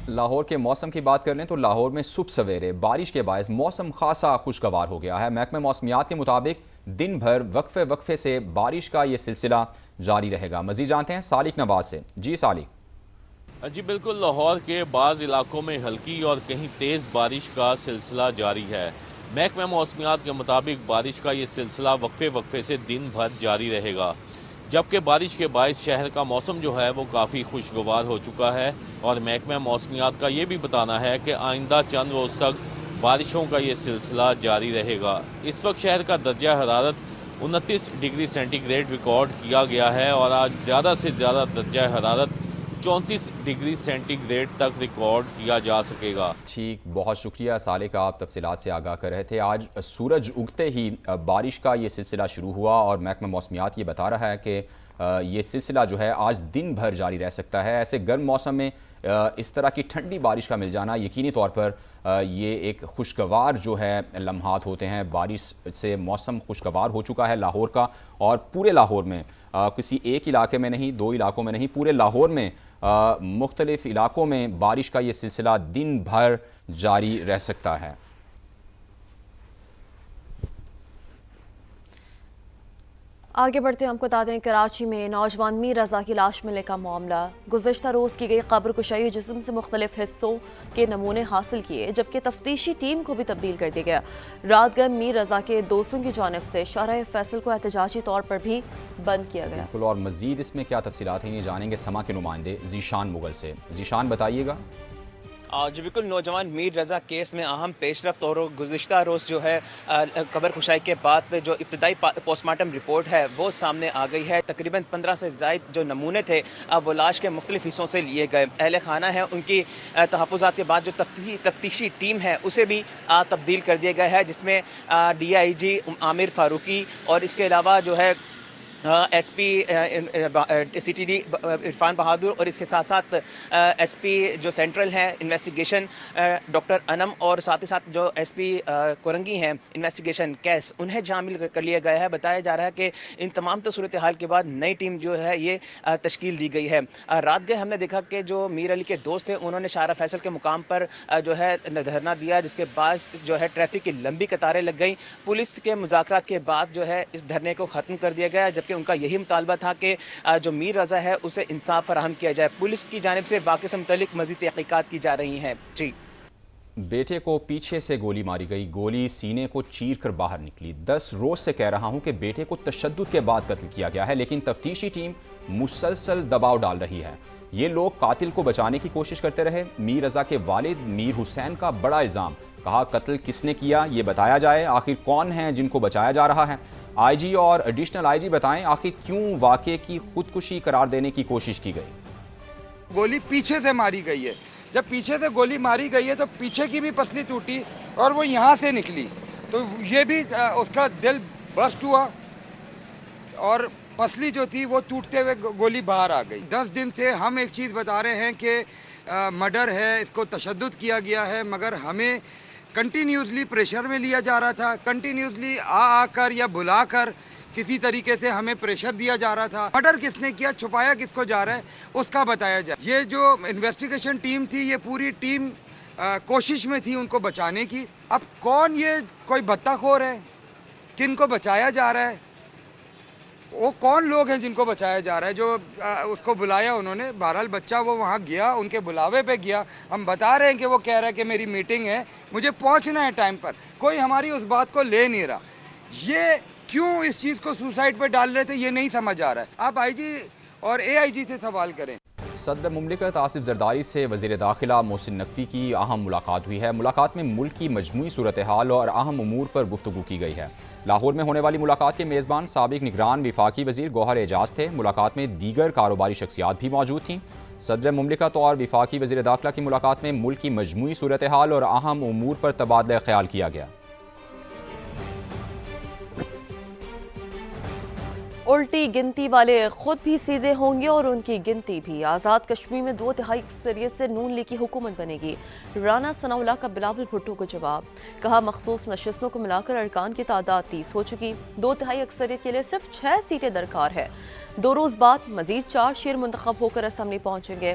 لاہور کے موسم کی بات کر لیں تو لاہور میں صبح سویرے بارش کے باعث موسم خاصا خوشگوار ہو گیا ہے۔ محکمہ موسمیات کے مطابق دن بھر وقفے سے بارش کا یہ سلسلہ جاری رہے گا۔ مزید جانتے ہیں سالک نواز سے۔ جی سالک۔ جی بالکل، لاہور کے بعض علاقوں میں ہلکی اور کہیں تیز بارش کا سلسلہ جاری ہے۔ محکمہ موسمیات کے مطابق بارش کا یہ سلسلہ وقفے سے دن بھر جاری رہے گا، جبکہ بارش کے باعث شہر کا موسم جو ہے وہ کافی خوشگوار ہو چکا ہے، اور محکمہ موسمیات کا یہ بھی بتانا ہے کہ آئندہ چند روز تک بارشوں کا یہ سلسلہ جاری رہے گا۔ اس وقت شہر کا درجہ حرارت 29 ڈگری سینٹی گریڈ ریکارڈ کیا گیا ہے، اور آج زیادہ سے زیادہ درجہ حرارت 34 ڈگری سینٹی گریڈ تک ریکارڈ کیا جا سکے گا۔ ٹھیک، بہت شکریہ سالک، آپ تفصیلات سے آگاہ کر رہے تھے۔ آج سورج اگتے ہی بارش کا یہ سلسلہ شروع ہوا، اور محکمہ موسمیات یہ بتا رہا ہے کہ یہ سلسلہ جو ہے آج دن بھر جاری رہ سکتا ہے۔ ایسے گرم موسم میں اس طرح کی ٹھنڈی بارش کا مل جانا یقینی طور پر یہ ایک خوشگوار جو ہے لمحات ہوتے ہیں۔ بارش سے موسم خوشگوار ہو چکا ہے لاہور کا، اور پورے لاہور میں کسی ایک علاقے میں نہیں، دو علاقوں میں نہیں، پورے لاہور میں مختلف علاقوں میں بارش کا یہ سلسلہ دن بھر جاری رہ سکتا ہے۔ آگے بڑھتے ہیں، ہم کو بتا دیں کراچی میں نوجوان میر رضا کی لاش ملنے کا معاملہ۔ گزشتہ روز کی گئی قبر کشائی جسم سے مختلف حصوں کے نمونے حاصل کیے، جبکہ تفتیشی ٹیم کو بھی تبدیل کر دیا گیا۔ رات گئے میر رضا کے دوستوں کی جانب سے شارع فیصل کو احتجاجی طور پر بھی بند کیا گیا۔ بالکل، اور مزید اس میں کیا تفصیلات ہیں یہ جانیں گے سما کے نمائندے ذیشان مغل سے۔ ذیشان بتائیے گا۔ جی بالکل، نوجوان میر رضا کیس میں اہم پیش رفت اور گزشتہ روز جو ہے قبر کشائی کے بعد جو ابتدائی پوسٹ مارٹم رپورٹ ہے وہ سامنے آ گئی ہے۔ تقریباً 15 سے زائد جو نمونے تھے وہ لاش کے مختلف حصوں سے لیے گئے۔ اہل خانہ ہیں، ان کی تحفظات کے بعد جو تفتیشی ٹیم ہے اسے بھی تبدیل کر دیا گیا ہے، جس میں DIG عامر فاروقی اور اس کے علاوہ جو ہے SP CTD عرفان بہادر، اور اس کے ساتھ ساتھ SP جو سینٹرل ہیں انویسٹیگیشن ڈاکٹر انم، اور ساتھ ہی ساتھ جو SP کورنگی ہیں انویسٹیگیشن کیس، انہیں شامل کر لیا گیا ہے۔ بتایا جا رہا ہے کہ ان تمام صورتحال کے بعد نئی ٹیم جو ہے یہ تشکیل دی گئی ہے۔ رات گئے ہم نے دیکھا کہ جو میر علی کے دوست تھے انہوں نے شارع فیصل کے مقام پر جو ہے دھرنا دیا، جس کے باعث جو ہے ٹریفک کی لمبی قطاریں لگ گئیں۔ پولیس کے مذاکرات کے بعد جو ہے اس دھرنے کو ختم کر دیا گیا، جبکہ ان کا یہی مطالبہ تھا کہ جو میر رضا ہے اسے انصاف فراہم کیا جائے۔ پولیس کی جانب سے واقعے سے متعلق مزید تحقیقات کی جا رہی ہیں۔ جی، بیٹے کو پیچھے سے گولی ماری گئی، گولی سینے کو چیر کر باہر نکلی۔ 10 روز سے کہہ رہا ہوں کہ بیٹے کو تشدد کے بعد قتل کیا گیا ہے، لیکن تفتیشی ٹیم مسلسل دباؤ ڈال رہی ہے۔ یہ لوگ قاتل کو بچانے کی کوشش کرتے رہے۔ میر رضا کے والد میر حسین کا بڑا الزام، کہا قتل کس نے کیا یہ بتایا جائے، آخر کون ہیں جن کو بچایا جا رہا ہے۔ IG اور ایڈیشنل IG بتائیں آخر کیوں واقعے کی خودکشی قرار دینے کی کوشش کی گئی۔ گولی پیچھے سے ماری گئی ہے، جب پیچھے سے گولی ماری گئی ہے تو پیچھے کی بھی پسلی ٹوٹی اور وہ یہاں سے نکلی، تو یہ بھی اس کا دل برسٹ ہوا اور پسلی جو تھی وہ ٹوٹتے ہوئے گولی باہر آ گئی۔ 10 دن سے ہم ایک چیز بتا رہے ہیں کہ مرڈر ہے، اس کو تشدد کیا گیا ہے، مگر ہمیں کنٹینیوسلی پریشر میں لیا جا رہا تھا، کنٹینیوسلی آ کر یا بلا کر کسی طریقے سے ہمیں پریشر دیا جا رہا تھا۔ مرڈر کس نے کیا، چھپایا کس کو جا رہا ہے، اس کا بتایا جائے۔ یہ جو انویسٹیگیشن ٹیم تھی، یہ پوری ٹیم کوشش میں تھی ان کو بچانے کی۔ اب کون یہ کوئی بطہ خور ہے، کن کو بچایا جا رہا ہے، وہ کون لوگ ہیں جن کو بچایا جا رہا ہے، جو اس کو بلایا انہوں نے۔ بہرحال بچہ وہ وہاں گیا، ان کے بلاوے پہ گیا، ہم بتا رہے ہیں کہ وہ کہہ رہا ہے کہ میری میٹنگ ہے، مجھے پہنچنا ہے ٹائم پر، کوئی ہماری اس بات کو لے نہیں رہا۔ یہ کیوں اس چیز کو سوسائڈ پہ ڈال رہے تھے یہ نہیں سمجھ آ رہا ہے۔ آپ IG اور AIG سے سوال کریں۔ صدر مملکت آصف زرداری سے وزیر داخلہ محسن نقوی کی اہم ملاقات ہوئی ہے۔ ملاقات میں ملک کی مجموعی صورتحال اور اہم امور پر گفتگو کی گئی ہے۔ لاہور میں ہونے والی ملاقات کے میزبان سابق نگران وفاقی وزیر گوہر اعجاز تھے۔ ملاقات میں دیگر کاروباری شخصیات بھی موجود تھیں۔ صدر مملکت اور وفاقی وزیر داخلہ کی ملاقات میں ملک کی مجموعی صورتحال اور اہم امور پر تبادلہ خیال کیا گیا۔ الٹی گنتی والے خود بھی سیدھے ہوں گے اور ان کی گنتی بھی۔ آزاد کشمیر میں 2/3 اکثریت سے نون لیگ کی حکومت بنے گی۔ رانا ثناء اللہ کا بلاول بھٹو کو جواب، کہا مخصوص نشستوں کو ملا کر ارکان کی تعداد 30 ہو چکی، 2/3 اکثریت کے لیے صرف 6 سیٹیں درکار ہے۔ 2 روز بعد مزید 4 شیر منتخب ہو کر اسمبلی پہنچیں گے۔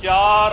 4